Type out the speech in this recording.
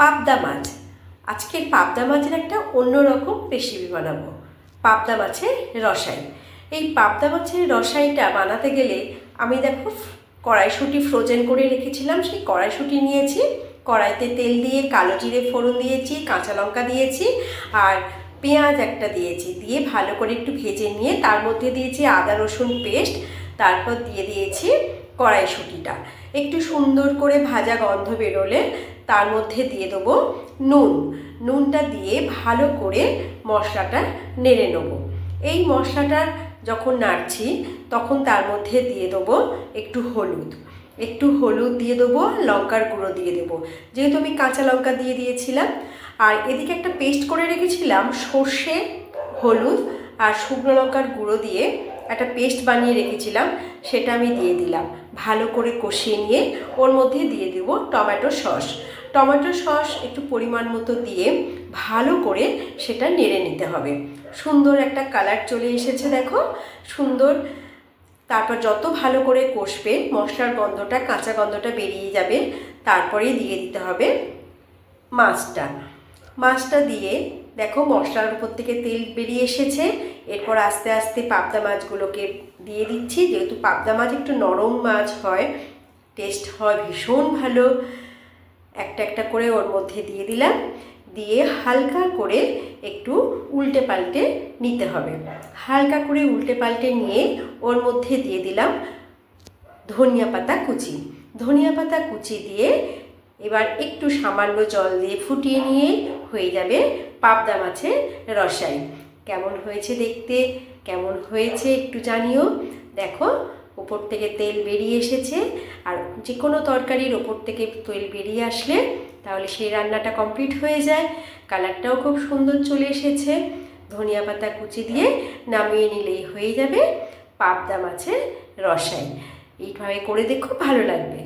পাবদা মাছ। আজকের পাবদা মাছের একটা অন্যরকম রেসিপি বানাবো, পাবদা মাছের রসাই। এই পাবদা মাছের রসাইটা বানাতে গেলে আমি দেখো কড়াইশুঁটি ফ্রোজেন করে রেখেছিলাম, সেই কড়াইশুঁটি নিয়েছি, কড়াইতে তেল দিয়ে কালো জিরে ফোড়ন দিয়েছি, কাঁচা লঙ্কা দিয়েছি আর পেঁয়াজ একটা দিয়েছি, দিয়ে ভালো করে একটু ভেজে নিয়ে তার মধ্যে দিয়েছি আদা রসুন পেস্ট, তারপর দিয়ে দিয়েছি কড়াইশুঁটিটা। একটু সুন্দর করে ভাজা গন্ধ বেরোলে তার মধ্যে দিয়ে দেবো নুনটা দিয়ে ভালো করে মশলাটা নেড়ে নেবো। এই মশলাটা যখন নাড়ছি তখন তার মধ্যে দিয়ে দেবো একটু হলুদ দিয়ে দেবো, লঙ্কার গুঁড়ো দিয়ে দেবো, যেহেতু আমি কাঁচা লঙ্কা দিয়ে দিয়েছিলাম। আর এদিকে একটা পেস্ট করে রেখেছিলাম সর্ষে, হলুদ আর শুকনো লঙ্কার গুঁড়ো দিয়ে একটা পেস্ট বানিয়ে রেখেছিলাম, সেটা আমি দিয়ে দিলাম। ভালো করে কষিয়ে নিয়ে ওর মধ্যে দিয়ে দেব টমেটো সস একটু পরিমাণ মতো দিয়ে ভালো করে সেটা নেড়ে নিতে হবে। সুন্দর একটা কালার চলে এসেছে দেখো, সুন্দর। তারপর যত ভালো করে কষবে মশলার গন্ধটা, কাঁচা গন্ধটা বেরিয়ে যাবে, তারপরেই দিয়ে দিতে হবে মাছটা দিয়ে দেখো মশলার উপর থেকে তেল বেরিয়ে এসেছে। এরপর আস্তে আস্তে পাবদা মাছগুলোকে দিয়ে দিচ্ছি, যেহেতু পাবদা মাছ একটু নরম মাছ হয়, টেস্ট হয় ভীষণ ভালো। একটা করে ওর মধ্যে দিয়ে দিলাম, দিয়ে হালকা করে একটু উল্টে পাল্টে নিতে হবে। হালকা করে উল্টে পাল্টে নিয়ে ওর মধ্যে দিয়ে দিলাম ধনিয়া পাতা কুচি দিয়ে এবার একটু সামান্য জল দিয়ে ফুটিয়ে নিয়ে হয়ে যাবে পাবদা মাছের রসাই। কেমন হয়েছে দেখতে, কেমন হয়েছে একটু জানিও। দেখো ওপর থেকে তেল বেরিয়ে এসেছে, আর যে কোনো তরকারির ওপর থেকে তেল বেরিয়ে আসলে তাহলে সেই রান্নাটা কমপ্লিট হয়ে যায়। কালারটাও খুব সুন্দর চলে এসেছে। ধনিয়া পাতা কুচি দিয়ে নামিয়ে নিলেই হয়ে যাবে পাবদা মাছের রসাই। এইভাবে করে দেখো, ভালো লাগবে।